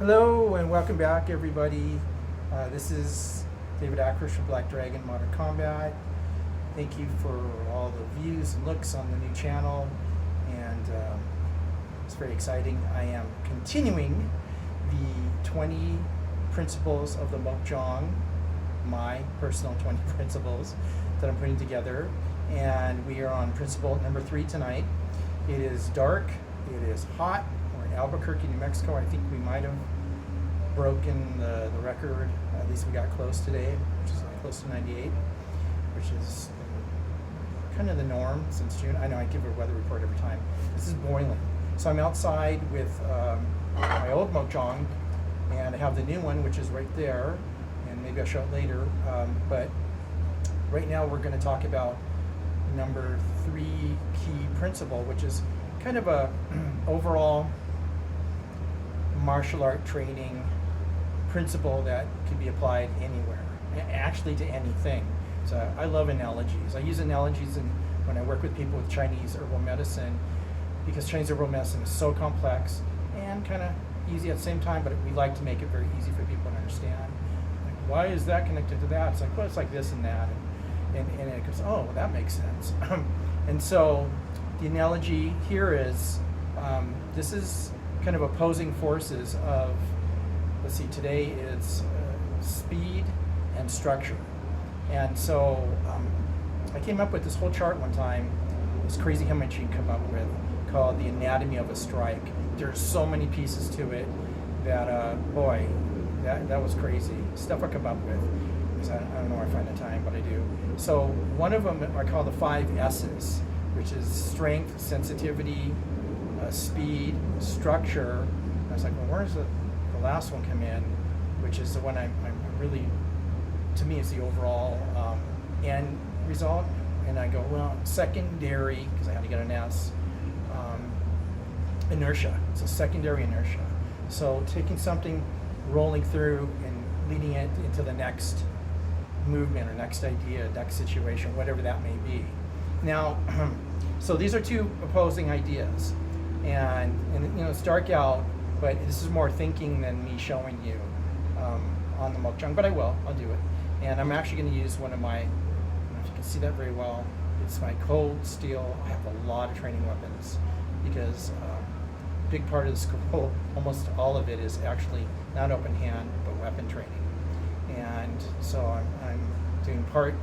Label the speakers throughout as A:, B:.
A: Hello and welcome back, everybody. This is David Ackers from Black Dragon Modern Combat. Thank you for all the views and looks on the new channel, and it's very exciting. I am continuing the 20 principles of the Mook Jong, my personal 20 principles that I'm putting together, and we are on principle number 3 tonight. It is dark, it is hot. In Albuquerque, New Mexico. I think we might have broken the record. At least we got close today, which is like close to 98, which is kind of the norm since June. I know I give a weather report every time. This is boiling. So I'm outside with my old Mook Jong, and I have the new one, which is right there, and maybe I'll show it later. But right now we're going to talk about number 3 key principle, which is kind of a overall martial art training principle that can be applied anywhere, actually to anything. So I love analogies. I use analogies when I work with people with Chinese herbal medicine, because Chinese herbal medicine is so complex and kind of easy at the same time, but we like to make it very easy for people to understand. Like, why is that connected to that? It's like, well, it's like this and that. And it goes, oh, well, that makes sense. And so the analogy here is, this is kind of opposing forces of, let's see, today is speed and structure. And so I came up with this whole chart one time. It's crazy how much you can come up with, called the anatomy of a strike. There's so many pieces to it that, boy, that was crazy. Stuff I come up with. Because I don't know where I find the time, but I do. So one of them I call the 5 S's, which is strength, sensitivity, speed, structure. I was like, well, where's the last one come in, which is the one I'm really, to me, is the overall end result. And I go, well, secondary, because I had to get an S, inertia. It's a secondary inertia. So taking something, rolling through, and leading it into the next movement or next idea, next situation, whatever that may be. Now, so these are 2 opposing ideas. And you know, it's dark out, but this is more thinking than me showing you on the Mook Jong, but I'll do it. And I'm actually going to use one of my, I don't know if you can see that very well, it's my cold steel. I have a lot of training weapons because a big part of the school, almost all of it, is actually not open hand, but weapon training. And so I'm doing part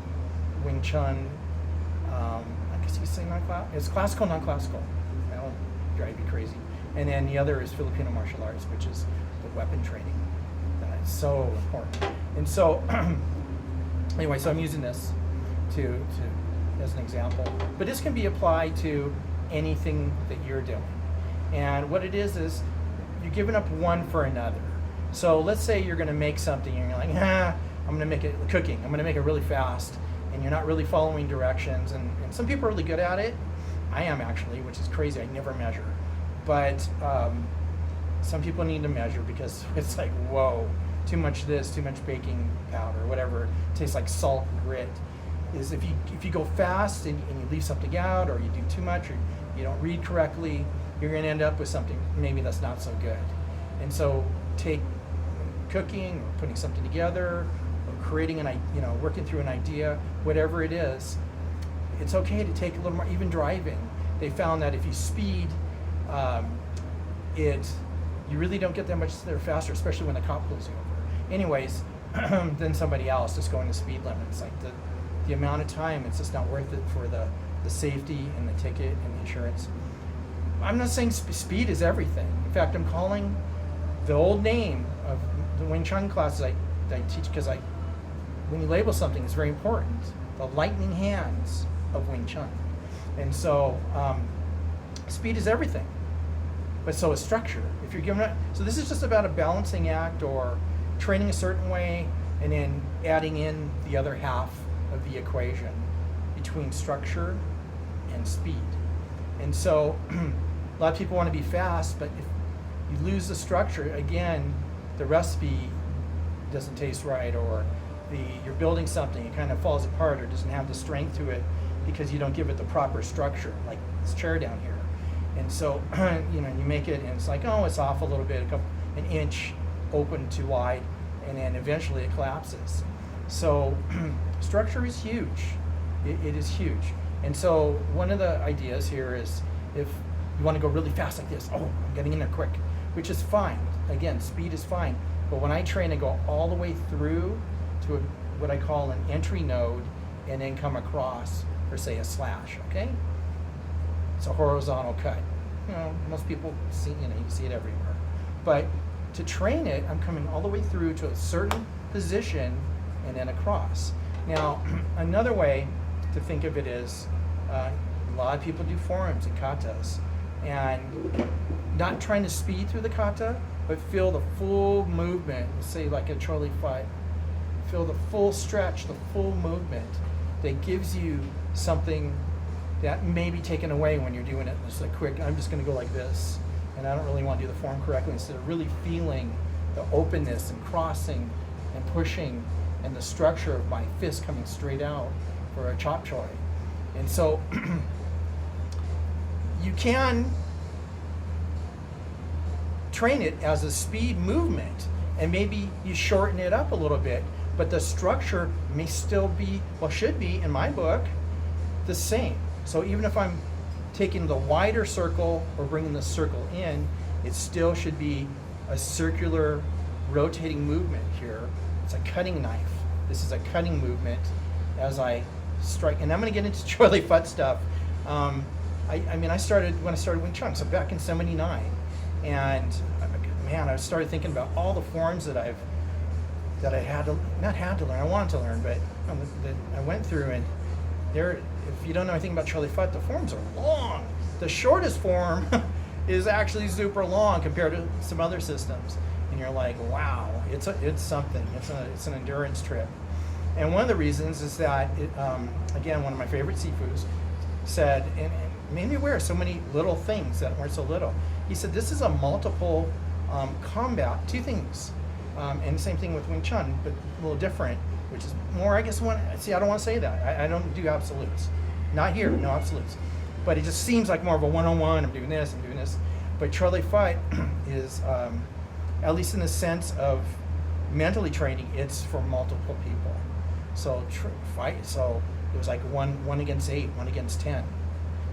A: Wing Chun, I guess you could say it's classical, non-classical. That'll drive you crazy. And then the other is Filipino martial arts, which is the weapon training. That's so important. And so, anyway, so I'm using this to as an example. But this can be applied to anything that you're doing. And what it is you're giving up one for another. So let's say you're going to make something and you're like, I'm going to make it cooking. I'm going to make it really fast. And you're not really following directions. And some people are really good at it. I am actually, which is crazy. I never measure. But some people need to measure because it's like, whoa, too much this, too much baking powder, whatever. It tastes like salt and grit. Is if you go fast and you leave something out, or you do too much, or you don't read correctly, you're going to end up with something maybe that's not so good. And so take cooking or putting something together, or creating working through an idea, whatever it is, it's okay to take a little more. Even driving, they found that if you speed, you really don't get that much there faster, especially when the cop pulls you over. Anyways, than somebody else just going the speed limit. It's like the amount of time, it's just not worth it for the safety and the ticket and the insurance. I'm not saying speed is everything. In fact, I'm calling the old name of the Wing Chun classes I teach, because when you label something, it's very important. The lightning hands of Wing Chun. And so speed is everything, but so is structure. If you're given it, so this is just about a balancing act, or training a certain way and then adding in the other half of the equation between structure and speed. And so a lot of people want to be fast, but if you lose the structure, again, the recipe doesn't taste right, or you're building something, it kind of falls apart or doesn't have the strength to it because you don't give it the proper structure, like this chair down here. And so, you make it, and it's like, oh, it's off a little bit, an inch, open too wide, and then eventually it collapses. So structure is huge. It is huge. And so one of the ideas here is if you want to go really fast like this, oh, I'm getting in there quick, which is fine. Again, speed is fine. But when I train, I go all the way through to what I call an entry node and then come across for, say, a slash, okay? It's a horizontal cut. You know, most people see, you see it everywhere. But to train it, I'm coming all the way through to a certain position and then across. Now, another way to think of it is, a lot of people do forms and katas, and not trying to speed through the kata, but feel the full movement, say like a Charlie fight. Feel the full stretch, the full movement that gives you something that may be taken away when you're doing it. Just like quick, I'm just going to go like this, and I don't really want to do the form correctly, instead of really feeling the openness and crossing and pushing and the structure of my fist coming straight out for a chop choy. And so you can train it as a speed movement, and maybe you shorten it up a little bit, but the structure may still be, well, should be, in my book, the same. So even if I'm taking the wider circle or bringing the circle in, it still should be a circular rotating movement here. It's a cutting knife. This is a cutting movement as I strike. And I'm going to get into Charlie Futt stuff. I mean, I started when I started Wing Chun, so back in '79. And man, I started thinking about all the forms that I had to, not had to learn, I wanted to learn, but that I went through, and there, if you don't know anything about Charlie Futt, the forms are long. The shortest form is actually super long compared to some other systems. And you're like, wow, it's something. It's an endurance trip. And one of the reasons is that, again, one of my favorite Sifus said, and made me aware of so many little things that weren't so little. He said, this is a multiple combat, two things. And the same thing with Wing Chun, but a little different, which is more, I guess, see, I don't want to say that. I don't do absolutes. Not here, no absolutes. But it just seems like more of a one-on-one, I'm doing this. But Charlie Futt is, at least in the sense of mentally training, it's for multiple people. So so it was like one against 8, 1 against 10.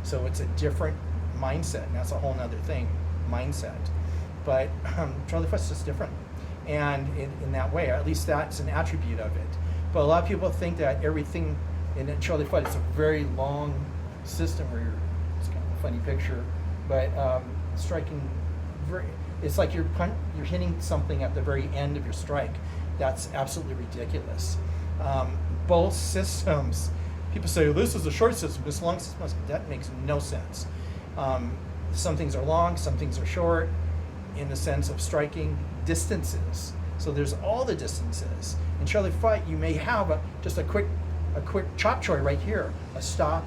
A: So it's a different mindset, and that's a whole nother thing, mindset. But Charlie Futt's just different. And in that way, or at least that's an attribute of it. But a lot of people think that everything in Charlie Futt is a very long system where it's kind of a funny picture, but striking, it's like you're hitting something at the very end of your strike. That's absolutely ridiculous. Both systems, people say, this is a short system, this long system, that makes no sense. Some things are long, some things are short, in the sense of striking distances. So there's all the distances. In Charlie Futt, you may have just a quick chop choy right here, a stop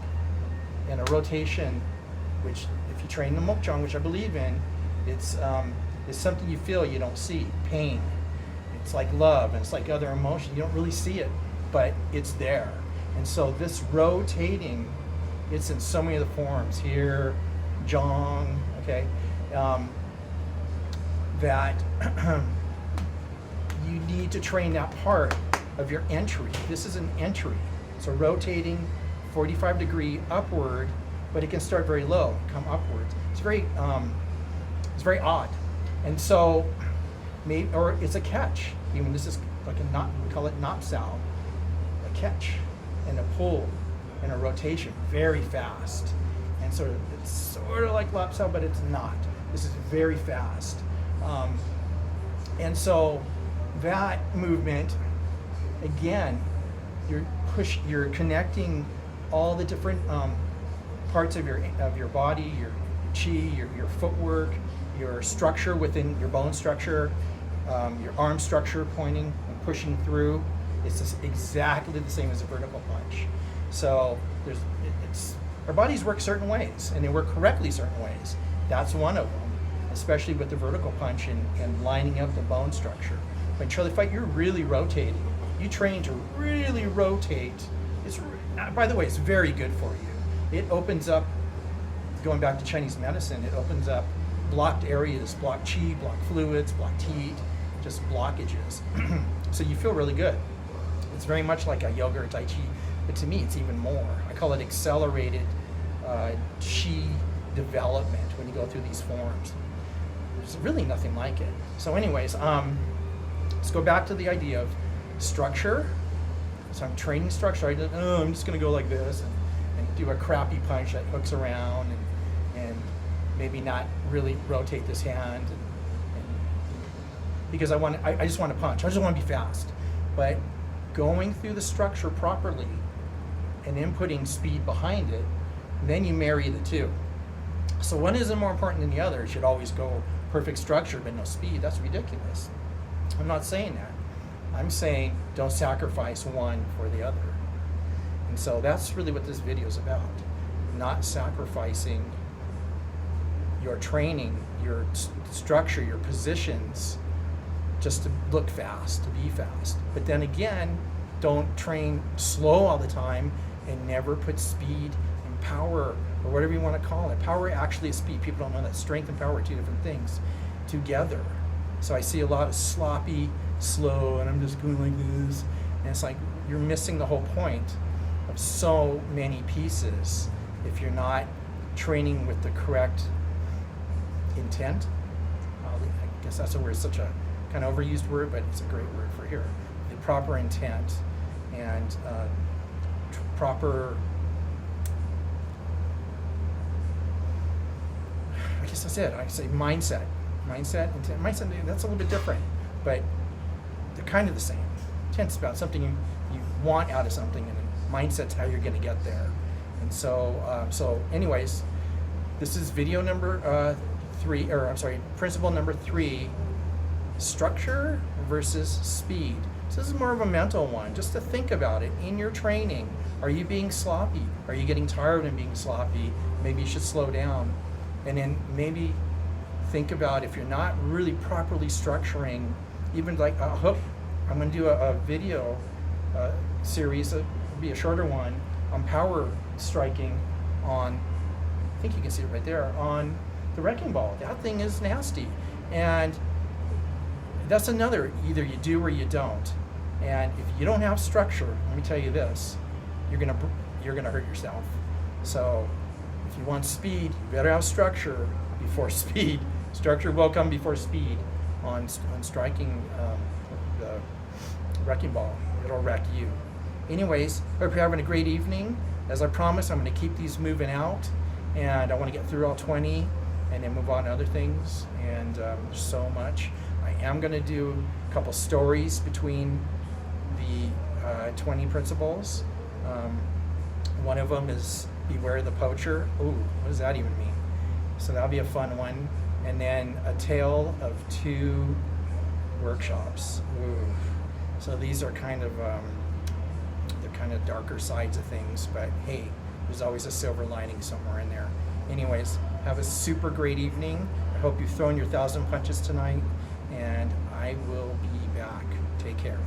A: and a rotation, which if you train the Mook Jong, which I believe in, it's something you feel, you don't see. Pain. It's like love, and it's like other emotion. You don't really see it, but it's there. And so this rotating, it's in so many of the forms here, Jong, okay, that you need to train that part of your entry. This is an entry. So rotating 45-degree upward, but it can start very low, come upwards. It's very odd. And so, or it's a catch. Even this is like a knot, we call it knot sow. A catch and a pull and a rotation, very fast. And so it's sort of like lap sow, but it's not. This is very fast. And so that movement, again, you're connecting all the different parts of your body, your chi, your footwork, your structure within your bone structure, your arm structure pointing and pushing through. It's just exactly the same as a vertical punch. So our bodies work certain ways, and they work correctly certain ways. That's one of them, especially with the vertical punch and lining up the bone structure. When Charlie Futt, you're really rotating. You train to really rotate. By the way, it's very good for you. It opens up, going back to Chinese medicine, it opens up blocked areas, blocked qi, blocked fluids, blocked heat, just blockages. So you feel really good. It's very much like a yoga or Tai Chi, but to me it's even more. I call it accelerated Chi development when you go through these forms. There's really nothing like it. So anyways, let's go back to the idea of structure. So I'm training structure. I'm just going to go like this and do a crappy punch that hooks around and maybe not really rotate this hand. And because I just want to punch. I just want to be fast. But going through the structure properly and inputting speed behind it, then you marry the two. So one isn't more important than the other. It should always go perfect structure but no speed. That's ridiculous. I'm not saying that. I'm saying don't sacrifice one for the other. And so that's really what this video is about. Not sacrificing your training, your structure, your positions, just to look fast, to be fast. But then again, don't train slow all the time and never put speed and power, or whatever you want to call it. Power actually is speed. People don't know that strength and power are two different things together. So I see a lot of sloppy, slow, and I'm just going like this. And it's like you're missing the whole point of so many pieces if you're not training with the correct intent. I guess that's a word, such a kind of overused word, but it's a great word for here. The proper intent and proper, I guess that's it. I say mindset, intent. Mindset, that's a little bit different, but they're kind of the same. Intent's about something you want out of something, and mindset's how you're going to get there. And so anyways, this is video number principle number 3, structure versus speed. So this is more of a mental one, just to think about it in your training. Are you being sloppy? Are you getting tired and being sloppy? Maybe you should slow down. And then maybe think about if you're not really properly structuring, even like a hook. I'm going to do a video series, it'll be a shorter one, on power striking on, I think you can see it right there, on the wrecking ball. That thing is nasty. And that's another, either you do or you don't. And if you don't have structure, let me tell you this, you're gonna hurt yourself. So if you want speed, you better have structure before speed. Structure will come before speed on striking the wrecking ball. It'll wreck you. Anyways, hope you're having a great evening. As I promised, I'm going to keep these moving out, and I want to get through all 20 and then move on to other things. And there's so much. I am going to do a couple stories between the 20 principles. One of them is Beware the Poacher. Ooh, what does that even mean? So that'll be a fun one. And then a tale of 2 workshops. Ooh. So these are kind of darker sides of things, but hey, there's always a silver lining somewhere in there. Anyways, have a super great evening. I hope you've thrown your 1,000 punches tonight, and I will be back. Take care.